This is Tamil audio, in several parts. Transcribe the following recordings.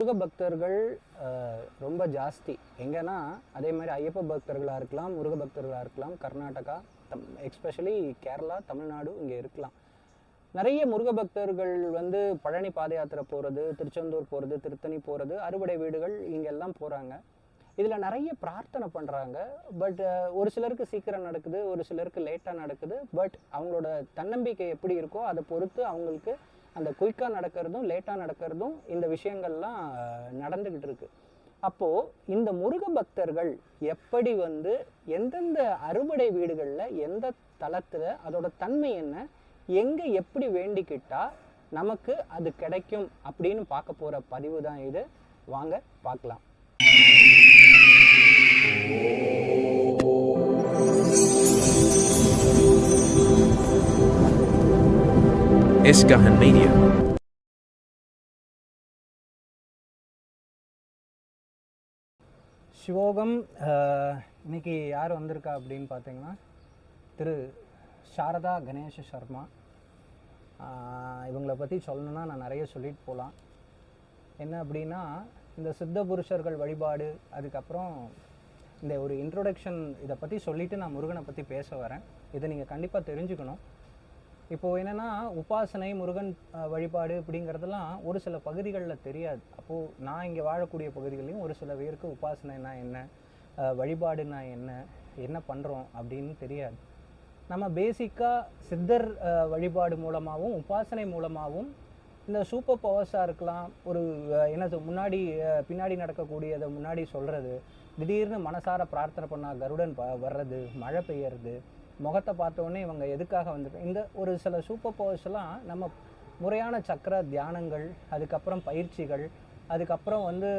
முருக பக்தர்கள் ரொம்ப ஜாஸ்தி எங்கன்னா, அதே மாதிரி ஐயப்ப பக்தர்களாக இருக்கலாம், முருக பக்தர்களாக இருக்கலாம், கர்நாடகா, எக்ஸ்பெஷலி கேரளா, தமிழ்நாடு இங்கே இருக்கலாம். நிறைய முருக பக்தர்கள் வந்து பழனி பாத யாத்திரை போகிறது, திருச்செந்தூர் போகிறது, திருத்தணி போகிறது, அறுபடை வீடுகள் இங்கெல்லாம் போகிறாங்க. இதில் நிறைய பிரார்த்தனை பண்ணுறாங்க. பட் ஒரு சிலருக்கு சீக்கிரம் நடக்குது, ஒரு சிலருக்கு லேட்டாக நடக்குது. பட் அவங்களோட தன்னம்பிக்கை எப்படி இருக்கோ அதை பொறுத்து அவங்களுக்கு அந்த குயிக்காக நடக்கிறதும் லேட்டாக நடக்கிறதும் இந்த விஷயங்கள்லாம் நடந்துக்கிட்டு இருக்கு. அப்போது இந்த முருக பக்தர்கள் எப்படி வந்து எந்தெந்த அறுபடை வீடுகளில் எந்த தளத்தில் அதோட தன்மை என்ன, எங்கே எப்படி வேண்டிக்கிட்டா நமக்கு அது கிடைக்கும் அப்படின்னு பார்க்க போகிற பதிவு தான் இது. வாங்க பார்க்கலாம். Isgahan Media. சிவோகம் இன்னைக்கு யார் வந்திருக்கா அப்படின்னு பார்த்தீங்கன்னா திரு சாரதா கணேஷ சர்மா. இவங்களை பற்றி சொல்லணுன்னா நான் நிறைய சொல்லிட்டு போகலாம். என்ன அப்படின்னா, இந்த சித்த புருஷர்கள் வழிபாடு, அதுக்கப்புறம் இந்த ஒரு இன்ட்ரோடக்ஷன் இதை பற்றி சொல்லிவிட்டு நான் முருகனை பற்றி பேச வரேன். இதை நீங்கள் கண்டிப்பாக தெரிஞ்சுக்கணும். இப்போது என்னென்னா, உபாசனை, முருகன் வழிபாடு அப்படிங்கிறதெல்லாம் ஒரு சில பகுதிகளில் தெரியாது. அப்போது நான் இங்கே வாழக்கூடிய பகுதிகளையும் ஒரு சில பேருக்கு உபாசனைனா என்ன, வழிபாடுனா என்ன, என்ன பண்ணுறோம் அப்படின்னு தெரியாது. நம்ம பேசிக்காக சித்தர் வழிபாடு மூலமாகவும் உபாசனை மூலமாகவும் இந்த சூப்பர் பவர்ஸாக இருக்கலாம், ஒரு என்னது முன்னாடி பின்னாடி நடக்கக்கூடியதை முன்னாடி சொல்கிறது, திடீர்னு மனசார பிரார்த்தனை பண்ணால் கருடன் வர்றது, மழை பெய்யறது, முகத்தை பார்த்தோன்னே இவங்க எதுக்காக வந்துட்டு, இந்த ஒரு சில சூப்பர் பவர்ஸ்லாம் நம்ம முறையான சக்கர தியானங்கள், அதுக்கப்புறம் பயிற்சிகள், அதுக்கப்புறம் வந்து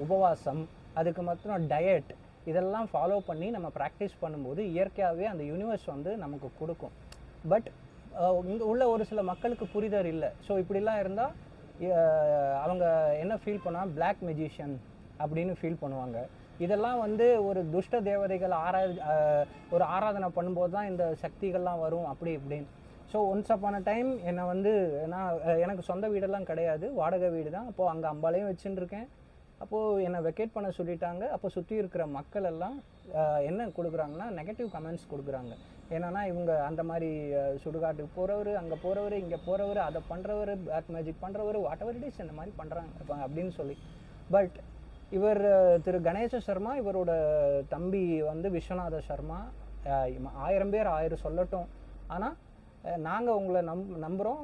உபவாசம், அதுக்கு மாத்திரம் டயட், இதெல்லாம் ஃபாலோ பண்ணி நம்ம ப்ராக்டிஸ் பண்ணும்போது இயற்கையாகவே அந்த யூனிவர்ஸ் வந்து நமக்கு கொடுக்கும். பட் இங்கே உள்ள ஒரு சில மக்களுக்கு புரிதல் இல்லை. ஸோ இப்படிலாம் இருந்தால் அவங்க என்ன ஃபீல் பண்ணால் பிளாக் மெஜிஷியன் அப்படின்னு ஃபீல் பண்ணுவாங்க. இதெல்லாம் வந்து ஒரு துஷ்ட தேவதைகள் ஒரு ஆராதனை பண்ணும்போது தான் இந்த சக்திகள்லாம் வரும் அப்படி இப்படின்னு. ஸோ ஒன்ஸ் அப்பான டைம் என்னை வந்து எனக்கு சொந்த வீடெல்லாம் கிடையாது, வாடகை வீடு தான். அப்போது அங்கே அம்பாலையும் வச்சுட்டுருக்கேன். அப்போது என்னை வெக்கேட் பண்ண சொல்லிட்டாங்க. அப்போ சுற்றி இருக்கிற மக்கள் எல்லாம் என்ன கொடுக்குறாங்கன்னா, நெகட்டிவ் கமெண்ட்ஸ் கொடுக்குறாங்க. என்னென்னா, இவங்க அந்த மாதிரி சுடுகாட்டுக்கு போகிறவர், அங்கே போகிறவர், இங்கே போகிறவர், அதை பண்ணுறவர், பேக் மேஜிக் பண்ணுறவர், வாட் எவர் இட் இஸ், இந்த மாதிரி பண்ணுறாங்க அப்படின்னு சொல்லி. பட் இவர் திரு கணேச சர்மா, இவரோட தம்பி வந்து விஸ்வநாத சர்மா, 1000 பேர் 1000 சொல்லட்டும், ஆனால் நாங்கள் உங்களை நம்புகிறோம்.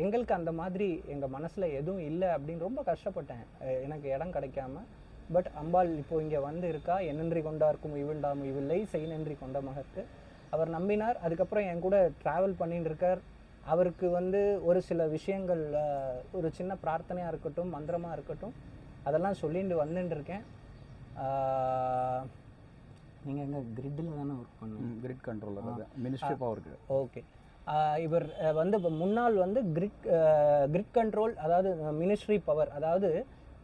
எங்களுக்கு அந்த மாதிரி எங்கள் மனசில் எதுவும் இல்லை அப்படின்னு ரொம்ப கஷ்டப்பட்டேன், எனக்கு இடம் கிடைக்காம. பட் அம்பாள் இப்போ இங்கே வந்து இருக்கா. என்னன்றி கொண்டாருக்கும் இவிழ்டாம் இவில்லை, செய் நன்றி கொண்ட மகற்கு. அவர் நம்பினார். அதுக்கப்புறம் என் கூட ட்ராவல் பண்ணிட்டு இருக்கார். அவருக்கு வந்து ஒரு சில விஷயங்கள், ஒரு சின்ன பிரார்த்தனையாக இருக்கட்டும், மந்திரமாக இருக்கட்டும், அதெல்லாம் சொல்லிட்டு வந்துட்டு இருக்கேன். நீங்கள் எங்கே கிரிட்டில் தானே ஒர்க் பண்ணுங்க? Grid controller, ministry of power. Okay. இவர் வந்து முன்னாள் வந்து கிரிட் கண்ட்ரோல், அதாவது மினிஸ்ட்ரி பவர், அதாவது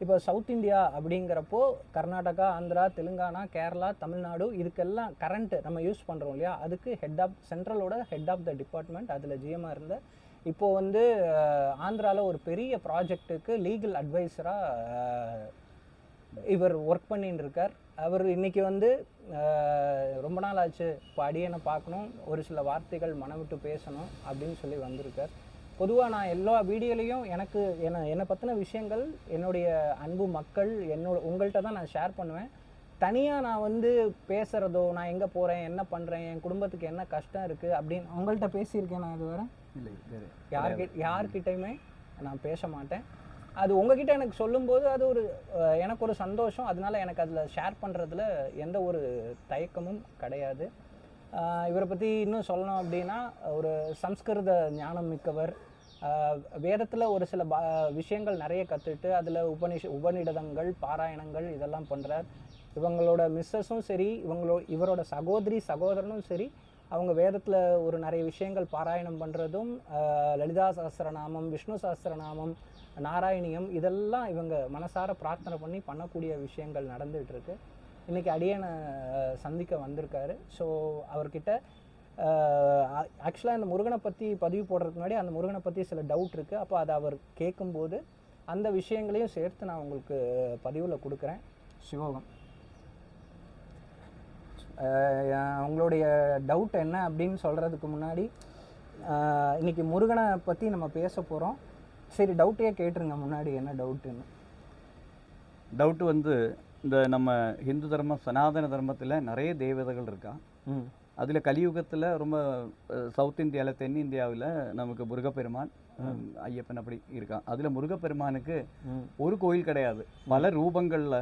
இப்போ சவுத் இந்தியா அப்படிங்கிறப்போ கர்நாடகா, ஆந்திரா, தெலுங்கானா, கேரளா, தமிழ்நாடு, இதுக்கெல்லாம் கரண்ட்டு நம்ம யூஸ் பண்ணுறோம் இல்லையா, அதுக்கு ஹெட் ஆஃப் சென்ட்ரலோட ஹெட் ஆஃப் த டிபார்ட்மெண்ட், அதில் ஜிஎம்மாக இருந்த. இப்போது வந்து ஆந்திராவில் ஒரு பெரிய ப்ராஜெக்ட்டுக்கு லீகல் அட்வைஸராக இவர் ஒர்க் பண்ணின்னு இருக்கார். அவர் இன்றைக்கி வந்து ரொம்ப நாள் ஆச்சு, இப்போ அடியனை பார்க்கணும், ஒரு சில வார்த்தைகள் மனம் விட்டு பேசணும் அப்படின்னு சொல்லி வந்திருக்கார். பொதுவாக நான் எல்லா வீடியோலையும் என்னை பற்றின விஷயங்கள் என்னுடைய அன்பு மக்கள் உங்கள்கிட்ட தான் நான் ஷேர் பண்ணுவேன். தனியாக நான் வந்து பேசுகிறதோ, நான் எங்கே போகிறேன், என்ன பண்ணுறேன், என் குடும்பத்துக்கு என்ன கஷ்டம் இருக்குது அப்படின்னு உங்கள்கிட்ட பேசியிருக்கேன். நான் இது வரை யார்கிட்டையுமே நான் பேச மாட்டேன். அது உங்ககிட்ட எனக்கு சொல்லும்போது அது எனக்கு ஒரு சந்தோஷம். அதனால எனக்கு அதில் ஷேர் பண்ணுறதுல எந்த ஒரு தயக்கமும் கிடையாது. இவரை பற்றி இன்னும் சொல்லணும் அப்படின்னா, ஒரு சம்ஸ்கிருத ஞானம் மிக்கவர். வேதத்தில் ஒரு சில விஷயங்கள் நிறைய கற்றுட்டு அதில் உபநிடதங்கள், பாராயணங்கள் இதெல்லாம் பண்ணுறார். இவங்களோட மிஸ்ஸஸும் சரி, இவரோட சகோதரனும் சரி, அவங்க வேதத்தில் ஒரு நிறைய விஷயங்கள் பாராயணம் பண்ணுறதும், லலிதா சஹஸ்ரநாமம், விஷ்ணு சஹஸ்ரநாமம், நாராயணியம், இதெல்லாம் இவங்க மனசார பிரார்த்தனை பண்ணி பண்ணக்கூடிய விஷயங்கள் நடந்துகிட்ருக்கு. இன்றைக்கி அடியனை சந்திக்க வந்திருக்காரு. ஸோ அவர்கிட்ட ஆக்சுவலாக இந்த முருகனை பற்றி பதிவு போடுறதுக்கு முன்னாடி அந்த முருகனை பற்றி சில டவுட் இருக்குது. அப்போ அதை அவர் கேட்கும்போது அந்த விஷயங்களையும் சேர்த்து நான் உங்களுக்கு பதிவில் கொடுக்குறேன். சிவோகம். உங்களுடைய டவுட் என்ன அப்படின்னு சொல்கிறதுக்கு முன்னாடி இன்றைக்கி முருகனை பற்றி நம்ம பேச போகிறோம். சரி, டவுட்டையே கேட்டுருங்க முன்னாடி, என்ன டவுட்டுன்னு. டவுட்டு வந்து இந்த நம்ம ஹிந்து தர்மம் சனாதன தர்மத்தில் நிறைய தேவதைகள் இருக்கா. அதில் கலியுகத்தில் ரொம்ப சவுத் இந்தியாவில் தென்னிந்தியாவில் நமக்கு முருகப்பெருமான் ஐயப்பன் அப்படி இருக்கான். அதில் முருகப்பெருமானுக்கு ஒரு கோயில் கிடையாது, பல ரூபங்களில்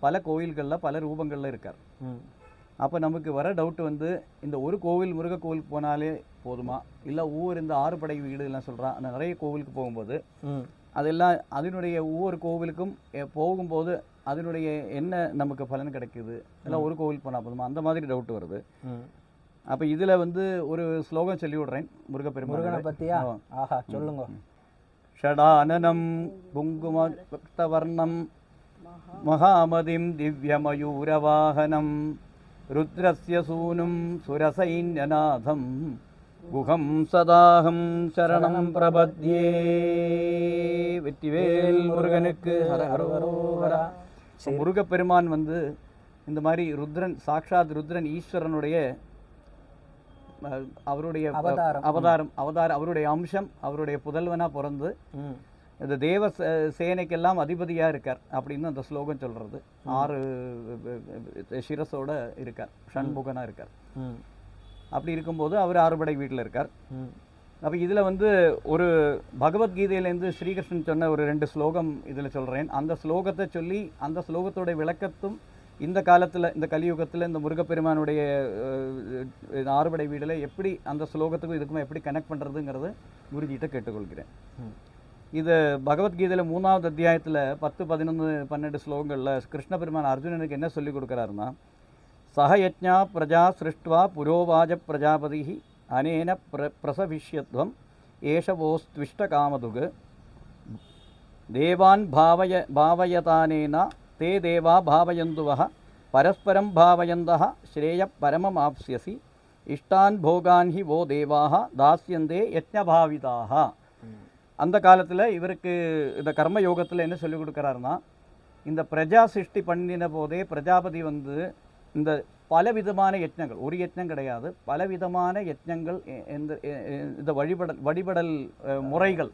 பல கோயில்களில் பல ரூபங்களில் இருக்கார். அப்போ நமக்கு வர டவுட் வந்து இந்த ஒரு கோவில் முருக கோவிலுக்கு போனாலே போதுமா, இல்லை ஒவ்வொரு இந்த 6 படை வீடு எல்லாம் சொல்கிறான், அந்த நிறைய கோவிலுக்கு போகும்போது அதெல்லாம் அதனுடைய ஒவ்வொரு கோவிலுக்கும் போகும்போது அதனுடைய என்ன நமக்கு பலன் கிடைக்குது, இல்லை ஒரு கோவில் போனால் போதுமா, அந்த மாதிரி டவுட் வருது. அப்போ இதில் வந்து ஒரு ஸ்லோகம் சொல்லி விடுறேன் முருகனை பற்றியா. ஆஹா, சொல்லுங்க. ஷடானனம் குங்குமவர்ணம் மகாமதிம் திவ்யமயூரவாகனம் ருத்ரஸ்ய சூனும் சுரசைன்யநாதம் குகம் சதாகம் சரணம் பிரபத்யே. வெற்றிவேல் முருகனுக்கு ஹரஹரோஹரா. முருகப்பெருமான் வந்து இந்த மாதிரி ருத்ரன், சாக்ஷாத் ருத்ரன் ஈஸ்வரனுடைய அவருடைய அவதாரம் அவருடைய அம்சம், அவருடைய புதல்வனா பிறந்து இந்த தேவ சேனைக்கெல்லாம் அதிபதியாக இருக்கார் அப்படின்னு அந்த ஸ்லோகம் சொல்கிறது. 6 சிரசோட இருக்கார், ஷண்முகனாக இருக்கார். அப்படி இருக்கும்போது அவர் 6 படை வீட்டில் இருக்கார். அப்போ இதில் வந்து ஒரு பகவத்கீதையிலேருந்து ஸ்ரீகிருஷ்ணன் சொன்ன ஒரு 2 ஸ்லோகம் இதில் சொல்கிறேன். அந்த ஸ்லோகத்தை சொல்லி அந்த ஸ்லோகத்தோட விளக்கத்தும் இந்த காலத்தில் இந்த கலியுகத்தில் இந்த முருகப்பெருமானுடைய 6 படை வீடில் எப்படி அந்த ஸ்லோகத்துக்கும் இதுக்குமே எப்படி கனெக்ட் பண்ணுறதுங்கிறது குருஜிகிட்ட கேட்டுக்கொள்கிறேன். இது பகவத்கீதையில் 3வது அத்தியாயத்தில் 10, 11, 12 ஸ்லோகங்களில் கிருஷ்ண பெருமான் அர்ஜுனனுக்கு என்ன சொல்லி கொடுக்குறாருன்னா, சஹயஜ்ஞா பிரஜா சிருஷ்டுவா புரோவாஜ பிரஜாபதி அனேன பிரசவிஷ்யத்வம் ஏஷவோஸ்த்விஷ்ட காமதுகு தேவான் பாவயதானேனா தே தேவா பாவயந்துவஹ பரஸ்பரம் பாவயந்தஹ ஸ்ரேய பரமமாப்ஸ்யசி இஷ்டான் போகான் ஹி வோ தேவாஹ தாஸ்யந்தே யஜ்ஞபாவிதாக. அந்த காலத்தில் இவருக்கு இந்த கர்ம யோகத்தில் என்ன சொல்லிக் கொடுக்குறாருன்னா, இந்த பிரஜா சிருஷ்டி பண்ணின போதே பிரஜாபதி வந்து இந்த பலவிதமான யஜ்ஞங்கள், ஒரு யஜ்ஞம் கிடையாது, பலவிதமான யஜ்ஞங்கள், இந்த வழிபடல் முறைகள்,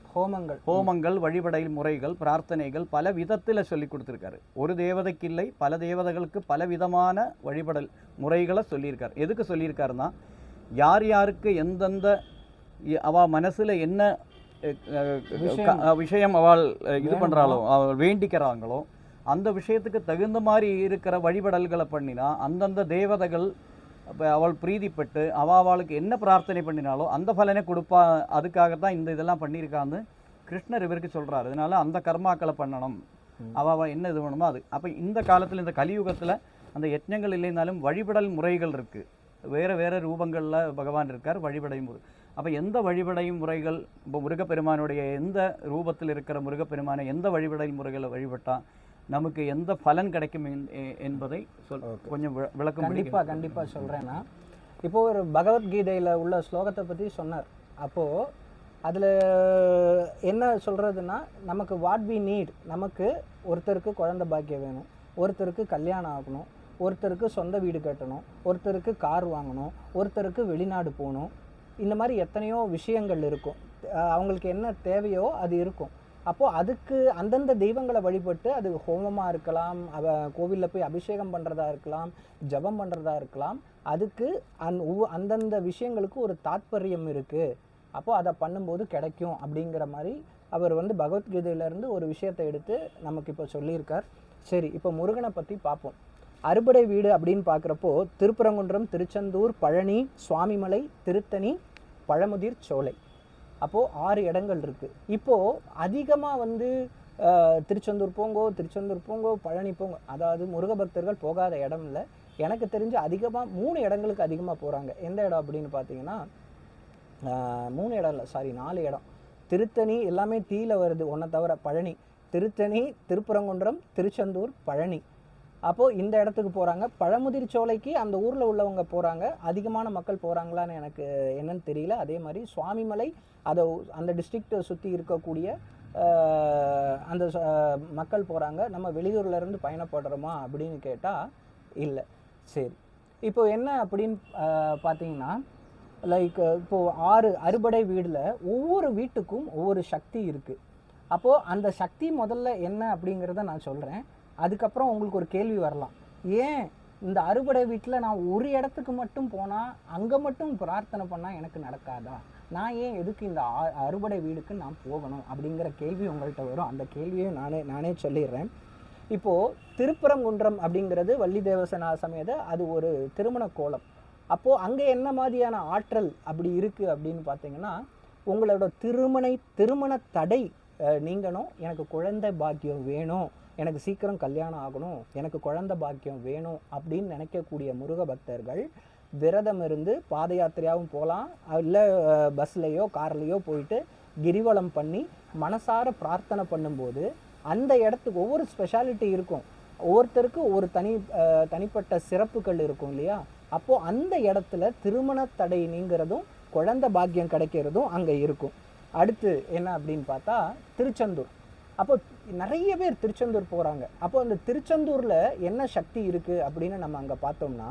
ஹோமங்கள் வழிபடல் முறைகள், பிரார்த்தனைகள் பல விதத்தில் சொல்லி கொடுத்துருக்காரு. ஒரு தேவதைக்கு இல்லை, பல தேவதைகளுக்கு பல விதமான வழிபடல் முறைகளை சொல்லியிருக்கார். எதுக்கு சொல்லியிருக்காருன்னா, யார் யாருக்கு எந்தெந்த அவள் மனசில் என்ன விஷயம் அவள் இது பண்ணுறாளோ, அவள் வேண்டிக்கிறாங்களோ அந்த விஷயத்துக்கு தகுந்த மாதிரி இருக்கிற வழிபடல்களை பண்ணினா அந்தந்த தேவதைகள் அவள் பிரீதிப்பட்டு அவளுக்கு என்ன பிரார்த்தனை பண்ணினாலோ அந்த பலனை கொடுப்பா. அதுக்காகத்தான் இந்த இதெல்லாம் பண்ணியிருக்கான்னு கிருஷ்ணர் இவருக்கு சொல்கிறார். அதனால அந்த கர்மாக்களை பண்ணணும், அவள் என்ன இது வேணுமோ அது. அப்போ இந்த காலத்தில் இந்த கலியுகத்தில் அந்த யஜ்ஞங்கள் இல்லைனாலும் வழிபடல் முறைகள் இருக்குது. வேறு வேறு ரூபங்களில் பகவான் இருக்கார், வழிபடை முறை. அப்போ எந்த வழிபடை முறைகள், இப்போ முருகப்பெருமானுடைய எந்த ரூபத்தில் இருக்கிற முருகப்பெருமானை எந்த வழிபடல் முறைகளை வழிபட்டால் நமக்கு எந்த பலன் கிடைக்கும் என்பதை கொஞ்சம் விளக்கம். கண்டிப்பாக சொல்கிறேன்னா, இப்போது ஒரு பகவத்கீதையில் உள்ள ஸ்லோகத்தை பற்றி சொன்னார். அப்போது அதில் என்ன சொல்கிறதுனா, நமக்கு வாட் வி நீட், நமக்கு ஒருத்தருக்கு குழந்தை பாக்கியம் வேணும், ஒருத்தருக்கு கல்யாணம் ஆகணும், ஒருத்தருக்கு சொந்த வீடு கட்டணும், ஒருத்தருக்கு கார் வாங்கணும், ஒருத்தருக்கு வெளிநாடு போகணும். இந்த மாதிரி எத்தனையோ விஷயங்கள் இருக்கும். அவங்களுக்கு என்ன தேவையோ அது இருக்கும். அப்போது அதுக்கு அந்தந்த தெய்வங்களை வழிபட்டு, அது ஹோமமாக இருக்கலாம், கோவிலில் போய் அபிஷேகம் பண்ணுறதா இருக்கலாம், ஜபம் பண்ணுறதா இருக்கலாம், அதுக்கு அந்தந்த விஷயங்களுக்கு ஒரு தாத்பரியம் இருக்குது. அப்போது அதை பண்ணும்போது கிடைக்கும் அப்படிங்கிற மாதிரி அவர் வந்து பகவத்கீதையிலேருந்து ஒரு விஷயத்தை எடுத்து நமக்கு இப்போ சொல்லியிருக்கார். சரி, இப்போ முருகனை பற்றி பார்ப்போம். அறுபடை வீடு அப்படின்னு பார்க்குறப்போ திருப்பரங்குன்றம், திருச்செந்தூர், பழனி, சுவாமிமலை, திருத்தணி, பழமுதிர் சோலை, அப்போது 6 இடங்கள் இருக்குது. இப்போது அதிகமாக வந்து திருச்செந்தூர் போங்கோ, பழனி போங்கோ, அதாவது முருக பக்தர்கள் போகாத இடம் இல்லை. எனக்கு தெரிஞ்சு அதிகமாக 3 இடங்களுக்கு அதிகமாக போகிறாங்க. எந்த இடம் அப்படின்னு பார்த்தீங்கன்னா, 3 இடம் இல்லை, சாரி 4 இடம். திருத்தணி எல்லாமே தீல வருது, ஒன்றை தவிர பழனி, திருத்தணி, திருப்பரங்குன்றம், திருச்செந்தூர், பழனி. அப்போது இந்த இடத்துக்கு போகிறாங்க. பழமுதிர் சோலைக்கு அந்த ஊரில் உள்ளவங்க போகிறாங்க, அதிகமான மக்கள் போகிறாங்களான்னு எனக்கு என்னன்னு தெரியல. அதே மாதிரி சுவாமிமலை, அந்த டிஸ்ட்ரிக்டை சுற்றி இருக்கக்கூடிய அந்த மக்கள் போகிறாங்க. நம்ம வெளியூர்லேருந்து பயணப்படுறோமா அப்படின்னு கேட்டால் இல்லை. சரி, இப்போ என்ன அப்படின்னு பார்த்தீங்கன்னா, லைக் இப்போது அறுபடை வீடில் ஒவ்வொரு வீட்டுக்கும் ஒவ்வொரு சக்தி இருக்குது. அப்போது அந்த சக்தி முதல்ல என்ன அப்படிங்கிறத நான் சொல்கிறேன். அதுக்கப்புறம் உங்களுக்கு ஒரு கேள்வி வரலாம், ஏன் இந்த அறுபடை வீட்டில் நான் ஒரு இடத்துக்கு மட்டும் போனால் அங்கே மட்டும் பிரார்த்தனை பண்ணால் எனக்கு நடக்காதா, நான் ஏன் எதுக்கு இந்த அறுபடை வீடுக்கு நான் போகணும் அப்படிங்கிற கேள்வி உங்கள்கிட்ட வரும். அந்த கேள்வியை நானே சொல்லிடுறேன். இப்போது திருப்பரங்குன்றம் அப்படிங்கிறது வள்ளி தேவசேனா சமேத அது ஒரு திருமண கோலம். அப்போது அங்கே என்ன மாதிரியான ஆற்றல் அப்படி இருக்குது அப்படின்னு பார்த்தீங்கன்னா, உங்களோட திருமண தடை நீங்கணும், எனக்கு குழந்தை பாக்கியம் வேணும், எனக்கு சீக்கிரம் கல்யாணம் ஆகணும், எனக்கு குழந்தை பாக்கியம் வேணும் அப்படின்னு நினைக்கக்கூடிய முருக பக்தர்கள் விரதம் இருந்து பாத யாத்திரையாகவும் போகலாம், இல்லை பஸ்லையோ கார்லேயோ போயிட்டு கிரிவலம் பண்ணி மனசார பிரார்த்தனை பண்ணும்போது அந்த இடத்துக்கு ஒவ்வொரு ஸ்பெஷாலிட்டி இருக்கும், ஒவ்வொருத்தருக்கு ஒரு தனிப்பட்ட சிறப்புகள் இருக்கும் இல்லையா. அப்போது அந்த இடத்துல திருமண தடை நீங்கிறதும் குழந்தை பாக்கியம் கிடைக்கிறதும் அங்கே இருக்கும். அடுத்து என்ன அப்படின்னு பார்த்தா திருச்செந்தூர். அப்போ நிறைய பேர் திருச்செந்தூர் போகிறாங்க. அப்போ அந்த திருச்செந்தூரில் என்ன சக்தி இருக்குது அப்படின்னு நம்ம அங்கே பார்த்தோம்னா,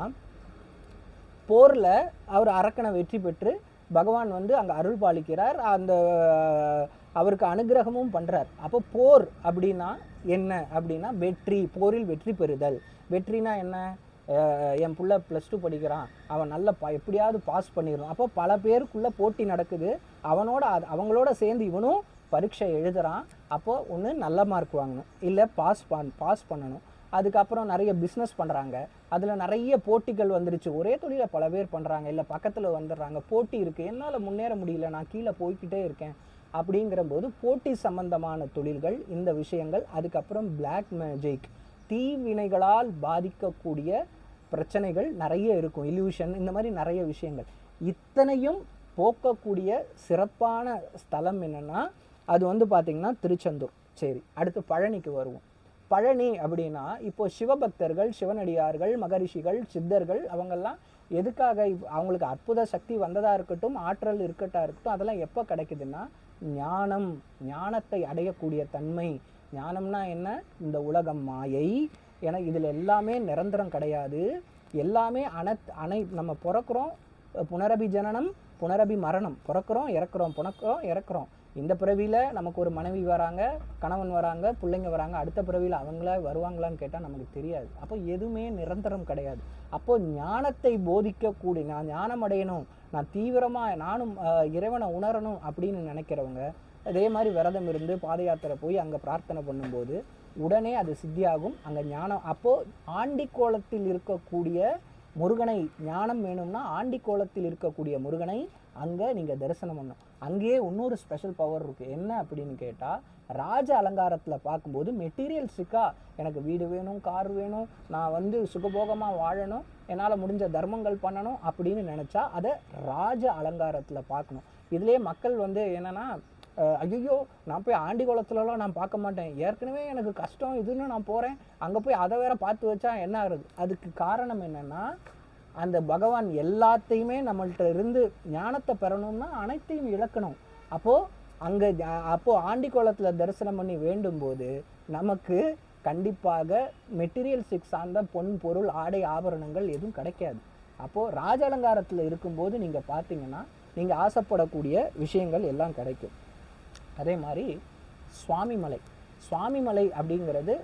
போரில் அவர் அரக்கனை வெற்றி பெற்று பகவான் வந்து அங்கே அருள் பாலிக்கிறார், அந்த அவருக்கு அனுகிரகமும் பண்ணுறார். அப்போ போர் அப்படின்னா என்ன அப்படின்னா வெற்றி, போரில் வெற்றி பெறுதல். வெற்றினா என்ன, என் புள்ள +2 படிக்கிறான், அவன் நல்ல எப்படியாவது பாஸ் பண்ணிடணும். அப்போ பல பேருக்குள்ளே போட்டி நடக்குது, அவங்களோட சேர்ந்து இவனும் பரீட்சை எழுதுகிறான். அப்போது ஒன்று நல்ல மார்க் வாங்கணும், இல்லை பாஸ் பண்ணணும். அதுக்கப்புறம் நிறைய பிஸ்னஸ் பண்ணுறாங்க, அதில் நிறைய போட்டிகள் வந்துருச்சு, ஒரே தொழிலை பல பேர் பண்ணுறாங்க, இல்லை பக்கத்தில் வந்துடுறாங்க, போட்டி இருக்குது, என்னால் முன்னேற முடியல, நான் கீழே போய்கிட்டே இருக்கேன் அப்படிங்கிறபோது போட்டி சம்பந்தமான தொழில்கள், இந்த விஷயங்கள். அதுக்கப்புறம் பிளாக் மேஜிக், தீவினைகளால் பாதிக்கக்கூடிய பிரச்சனைகள் நிறைய இருக்கும், இல்யூஷன், இந்த மாதிரி நிறைய விஷயங்கள். இத்தனையும் போக்கக்கூடிய சிறப்பான ஸ்தலம் என்னென்னா அது வந்து பார்த்திங்கன்னா திருச்செந்தூர். சரி, அடுத்து பழனிக்கு வருவோம். பழனி அப்படின்னா இப்போது சிவபக்தர்கள், சிவனடியார்கள், மகரிஷிகள், சித்தர்கள் அவங்கெல்லாம் எதுக்காக அவங்களுக்கு அற்புத சக்தி வந்ததாக இருக்கட்டும், ஆற்றல் இருக்கட்டும், அதெல்லாம் எப்போ கிடைக்குதுன்னா ஞானத்தை அடையக்கூடிய தன்மை. ஞானம்னா என்ன, இந்த உலகம் மாயை, ஏன்னா இதில் எல்லாமே நிரந்தரம் கிடையாது, எல்லாமே நம்ம பிறக்கிறோம், புனரபி ஜனனம் புனரபி மரணம், பிறக்கிறோம் இறக்குறோம். இந்த பிறவியில் நமக்கு ஒரு மனைவி வராங்க, கணவன் வராங்க, பிள்ளைங்க வராங்க, அடுத்த பிறவியில் அவங்கள வருவாங்களான்னு கேட்டால் நமக்கு தெரியாது. அப்போ எதுவுமே நிரந்தரம் கிடையாது. அப்போது ஞானத்தை போதிக்கக்கூடிய, நான் ஞானம் அடையணும், நான் தீவிரமாக நானும் இறைவனை உணரணும் அப்படின்னு நினைக்கிறவங்க அதே மாதிரி விரதம் இருந்து பாத யாத்திரை போய் அங்கே பிரார்த்தனை பண்ணும்போது உடனே அது சித்தியாகும். அங்கே ஞானம், அப்போது ஆண்டி கோலத்தில் இருக்கக்கூடிய முருகனை, ஞானம் வேணும்னா ஆண்டி கோலத்தில் இருக்கக்கூடிய முருகனை அங்கே நீங்கள் தரிசனம் பண்ணணும். அங்கேயே இன்னொரு ஸ்பெஷல் பவர் இருக்குது. என்ன அப்படின்னு கேட்டால், ராஜ அலங்காரத்தில் பார்க்கும்போது மெட்டீரியல்ஸுக்காக எனக்கு வீடு வேணும், கார் வேணும், நான் வந்து சுகபோகமாக வாழணும், என்னால் முடிஞ்ச தர்மங்கள் பண்ணணும் அப்படின்னு நினச்சா அதை ராஜ அலங்காரத்தில் பார்க்கணும். இதுலேயே மக்கள் வந்து என்னென்னா, ஐயோ நான் போய் ஆண்டி கோலத்துலலாம் நான் பார்க்க மாட்டேன், ஏற்கனவே எனக்கு கஷ்டம் இதுன்னு நான் போகிறேன், அங்கே போய் அதை வேற பார்த்து வச்சா என்ன ஆகுறது. அதுக்கு காரணம் என்னென்னா, அந்த பகவான் எல்லாத்தையுமே நம்மள்கிட்ட இருந்து ஞானத்தை பெறணும்னா அனைத்தையும் இழக்கணும். அப்போது ஆண்டி கோலத்தில் தரிசனம் பண்ணி வேண்டும் போது நமக்கு கண்டிப்பாக மெட்டீரியல்ஸுக்கு சார்ந்த பொன் பொருள் ஆடை ஆபரணங்கள் எதுவும் கிடைக்காது. அப்போது ராஜ அலங்காரத்தில் இருக்கும்போது நீங்கள் பார்த்தீங்கன்னா நீங்கள் ஆசைப்படக்கூடிய விஷயங்கள் எல்லாம் கிடைக்கும். அதே மாதிரி சுவாமிமலை அப்படிங்கிறது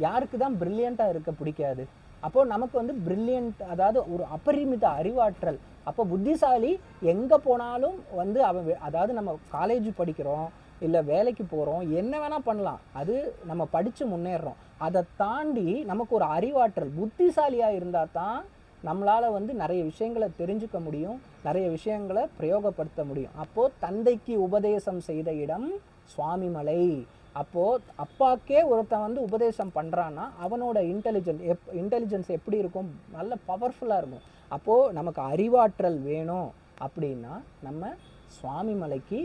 யாருக்கு தான் பிரில்லியண்ட்டாக இருக்க பிடிக்காது. அப்போது நமக்கு வந்து பிரில்லியண்ட், அதாவது ஒரு அபரிமித அறிவாற்றல். அப்போ புத்திசாலி எங்கே போனாலும் வந்து அதாவது நம்ம காலேஜ் படிக்கிறோம், இல்லை வேலைக்கு போகிறோம், என்ன வேணால் பண்ணலாம், அது நம்ம படித்து முன்னேறோம். அதை தாண்டி நமக்கு ஒரு அறிவாற்றல், புத்திசாலியாக இருந்தால் தான் நம்மளால் வந்து நிறைய விஷயங்களை தெரிஞ்சுக்க முடியும், நிறைய விஷயங்களை பிரயோகப்படுத்த முடியும். அப்போது தந்தைக்கு உபதேசம் செய்த இடம் சுவாமிமலை. அப்போது அப்பாக்கே ஒருத்தன் வந்து உபதேசம் பண்ணுறான்னா அவனோட இன்டெலிஜென்ஸ் எப்படி இருக்கும், நல்ல பவர்ஃபுல்லாக இருக்கும். அப்போது நமக்கு அறிவாற்றல் வேணும் அப்படின்னா நம்ம சுவாமிமலைக்கு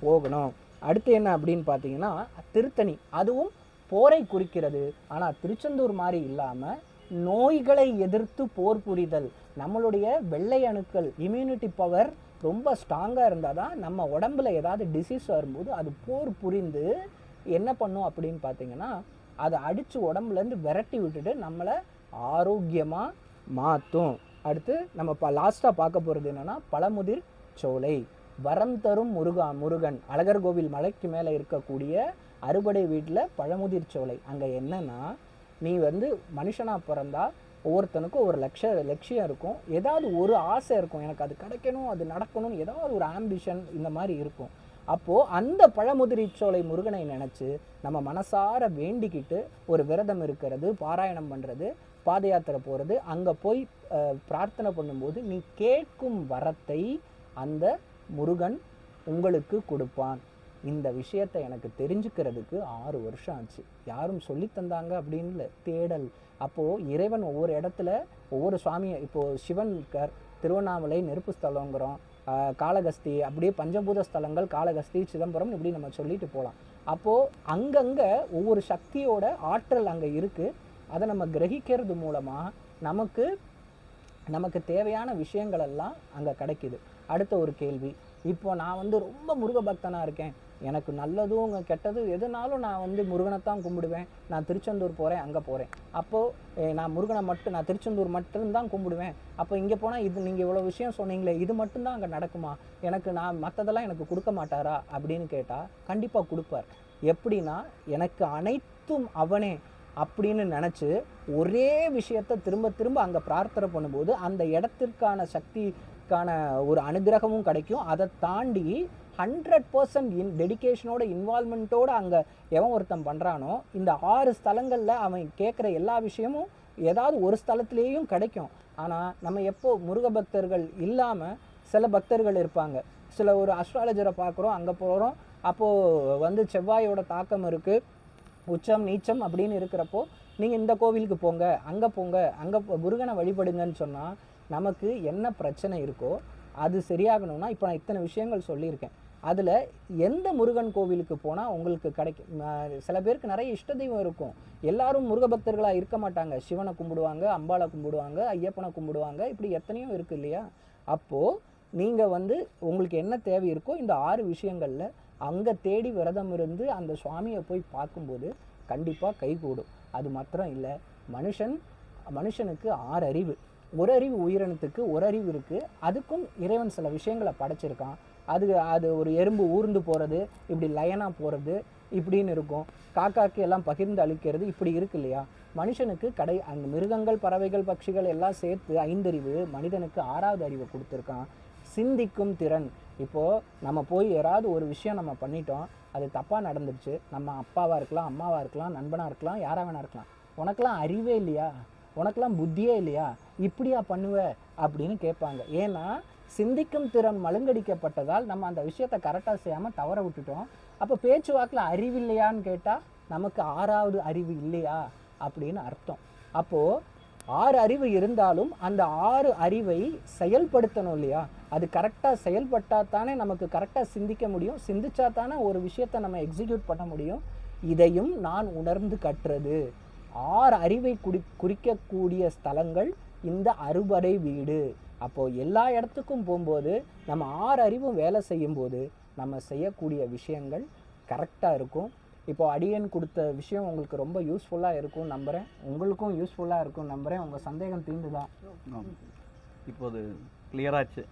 போகணும். அடுத்து என்ன அப்படின்னு பார்த்தீங்கன்னா திருத்தணி, அதுவும் போரை குறிக்கிறது. ஆனால் திருச்செந்தூர் மாதிரி இல்லாமல் நோய்களை எதிர்த்து போர் புரிதல். நம்மளுடைய வெள்ளை அணுக்கள் இம்யூனிட்டி பவர் ரொம்ப ஸ்ட்ராங்காக இருந்தால் தான் நம்ம உடம்புல ஏதாவது டிசீஸ் வரும்போது அது போர் புரிந்து என்ன பண்ணும் அப்படின்னு பார்த்தீங்கன்னா, அதை அடித்து உடம்புலேருந்து விரட்டி விட்டுட்டு நம்மளை ஆரோக்கியமாக மாற்றும். அடுத்து நம்ம லாஸ்ட்டாக பார்க்க போகிறது என்னென்னா, பழமுதிர் சோலை. வரம் தரும் முருகன் அழகர் கோவில் மலைக்கு மேலே இருக்கக்கூடிய அறுபடை வீட்டில் பழமுதிர் சோலை. அங்கே என்னன்னா, நீ வந்து மனுஷனாக பிறந்தா ஒவ்வொருத்தனுக்கும் ஒரு லட்சியம் இருக்கும், ஏதாவது ஒரு ஆசை இருக்கும், எனக்கு அது கிடைக்கணும், அது நடக்கணும், ஏதாவது ஒரு ஆம்பிஷன் இந்த மாதிரி இருக்கும். அப்போது அந்த பழமுதிர்ச்சோலை முருகனை நினச்சி நம்ம மனசார வேண்டிக்கிட்டு ஒரு விரதம் இருக்கிறது, பாராயணம் பண்ணுறது, பாத யாத்திரை போகிறது, அங்கே போய் பிரார்த்தனை பண்ணும்போது நீ கேட்கும் வரத்தை அந்த முருகன் உங்களுக்கு கொடுப்பான். இந்த விஷயத்தை எனக்கு தெரிஞ்சுக்கிறதுக்கு 6 வருஷம் ஆச்சு. யாரும் சொல்லி தந்தாங்க அப்படின்னு இல்லை, தேடல். அப்போது இறைவன் ஒவ்வொரு இடத்துல ஒவ்வொரு சுவாமியை, இப்போது சிவன் இருக்கார், திருவண்ணாமலை நெருப்பு ஸ்தலங்கிறோம், காளகஸ்தி, அப்படியே பஞ்சபூத ஸ்தலங்கள் காளகஸ்தி, சிதம்பரம், இப்படி நம்ம சொல்லிட்டு போகலாம். அப்போது அங்கங்கே ஒவ்வொரு சக்தியோட ஆற்றல் அங்கே இருக்குது. அதை நம்ம கிரகிக்கிறது மூலமாக நமக்கு தேவையான விஷயங்கள் எல்லாம் அங்கே கிடைக்குது. அடுத்த ஒரு கேள்வி, இப்போ நான் வந்து ரொம்ப முருக பக்தனாக இருக்கேன், எனக்கு நல்லதும் கெட்டது எதுனாலும் நான் வந்து முருகனைத்தான் கும்பிடுவேன், நான் திருச்செந்தூர் போகிறேன், அங்கே போகிறேன், அப்போது நான் திருச்செந்தூர் மட்டும்தான் கும்பிடுவேன், அப்போ இங்கே போனால் இது நீங்கள் இவ்வளோ விஷயம் சொன்னீங்களே, இது மட்டும்தான் அங்கே நடக்குமா, நான் மற்றதெல்லாம் எனக்கு கொடுக்க மாட்டாரா அப்படின்னு கேட்டால் கண்டிப்பாக கொடுப்பார். எப்படின்னா, எனக்கு அனைத்தும் அவனே அப்படின்னு நினச்சி ஒரே விஷயத்தை திரும்ப திரும்ப அங்கே பிரார்த்தனை பண்ணும்போது அந்த இடத்திற்கான சக்திக்கான ஒரு அனுகிரகமும் கிடைக்கும். அதை தாண்டி 100% டெடிகேஷனோட இன்வால்மெண்ட்டோடு அங்கே எவன் ஒருத்தன் பண்ணுறானோ, இந்த 6 ஸ்தலங்களில் அவன் கேட்குற எல்லா விஷயமும் ஏதாவது ஒரு ஸ்தலத்துலேயும் கிடைக்கும். ஆனால் நம்ம எப்போ முருக பக்தர்கள் இல்லாமல் சில பக்தர்கள் இருப்பாங்க, சில ஒரு அஸ்ட்ராலஜரை பார்க்குறோம், அங்கே போகிறோம், அப்போது வந்து செவ்வாயோட தாக்கம் இருக்குது, உச்சம் நீச்சம் அப்படின்னு இருக்கிறப்போ நீங்கள் இந்த கோவிலுக்கு போங்க, அங்கே முருகனை வழிபடுங்கன்னு சொன்னால் நமக்கு என்ன பிரச்சனை இருக்கோ அது சரியாகணும்னா, இப்போ நான் இத்தனை விஷயங்கள் சொல்லியிருக்கேன், அதில் எந்த முருகன் கோவிலுக்கு போனால் உங்களுக்கு கிடைக்கும். சில பேருக்கு நிறைய இஷ்ட தெய்வம் இருக்கும், எல்லாரும் முருக பக்தர்களாக இருக்க மாட்டாங்க, சிவனை கும்பிடுவாங்க, அம்பாளை கும்பிடுவாங்க, ஐயப்பனை கும்பிடுவாங்க, இப்படி எத்தனையோ இருக்குது இல்லையா. அப்போது நீங்கள் வந்து உங்களுக்கு என்ன தேவை இருக்கோ இந்த 6 விஷயங்களில் அங்கே தேடி விரதம் இருந்து அந்த சுவாமியை போய் பார்க்கும்போது கண்டிப்பாக கைகூடும். அது மாத்திரம் இல்லை, மனுஷனுக்கு 6 அறிவு, ஒரு அறிவு உயிரினத்துக்கு ஒரு அறிவு இருக்குது, அதுக்கும் இறைவன் சில விஷயங்களை படைச்சிருக்கான். அது ஒரு எறும்பு ஊர்ந்து போகிறது, இப்படி லயனாக போகிறது, இப்படின்னு இருக்கும், காக்காக்கு எல்லாம் பகிர்ந்து அளிக்கிறது, இப்படி இருக்கு இல்லையா. மனுஷனுக்கு அந்த மிருகங்கள், பறவைகள், பட்சிகள் எல்லாம் சேர்த்து 5 அறிவு, மனிதனுக்கு 6வது அறிவை கொடுத்துருக்கான், சிந்திக்கும் திறன். இப்போது நம்ம போய் யாராவது ஒரு விஷயம் நம்ம பண்ணிட்டோம், அது தப்பாக நடந்துருச்சு, நம்ம அப்பாவாக இருக்கலாம், அம்மாவாக இருக்கலாம், நண்பனாக இருக்கலாம், யாராக வேணா இருக்கலாம், உனக்கெல்லாம் அறிவே இல்லையா, உனக்கெல்லாம் புத்தியே இல்லையா, இப்படியா பண்ணுவ அப்படின்னு கேட்பாங்க. ஏன்னா சிந்திக்கும் திறன் மழுங்கடிக்கப்பட்டதால் நம்ம அந்த விஷயத்தை கரெக்டாக செய்யாமல் தவற விட்டுட்டோம். அப்போ பேச்சுவாக்கில் அறிவு இல்லையான்னு கேட்டால் நமக்கு 6வது அறிவு இல்லையா அப்படின்னு அர்த்தம். அப்போது 6 அறிவு இருந்தாலும் அந்த 6 அறிவை செயல்படுத்தணும் இல்லையா. அது கரெக்டாக செயல்பட்டால் தானே நமக்கு கரெக்டாக சிந்திக்க முடியும், சிந்திச்சா தானே ஒரு விஷயத்தை நம்ம எக்ஸிக்யூட் பண்ண முடியும். இதையும் நான் உணர்ந்து கற்றது. 6 அறிவை குறிக்கக்கூடிய ஸ்தலங்கள் இந்த அறுபடை வீடு. அப்போது எல்லா இடத்துக்கும் போகும்போது நம்ம 6 அறிவும் வேலை செய்யும்போது நம்ம செய்யக்கூடிய விஷயங்கள் கரெக்டாக இருக்கும். இப்போது அடியன் கொடுத்த விஷயம் உங்களுக்கு ரொம்ப யூஸ்ஃபுல்லாக இருக்கும் நம்புகிறேன், உங்களுக்கும் யூஸ்ஃபுல்லாக இருக்கும் நம்புகிறேன். உங்கள் சந்தேகம் தீர்ந்துதான்? இப்போது கிளியராச்சு,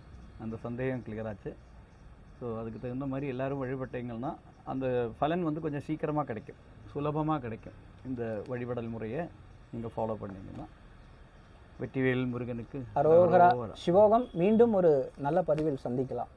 அந்த சந்தேகம் கிளியராச்சு. ஸோ அதுக்கு தகுந்த மாதிரி எல்லோரும் வழிபட்டீங்கன்னா அந்த பலன் வந்து கொஞ்சம் சீக்கிரமாக கிடைக்கும், சுலபமாக கிடைக்கும். இந்த வழிபடல் முறையை நீங்கள் ஃபாலோ பண்ணிங்கன்னா வெற்றிவேல் முருகனுக்கு அரோகரா. சிவோகம். மீண்டும் ஒரு நல்ல பதிவில் சந்திக்கலாம்.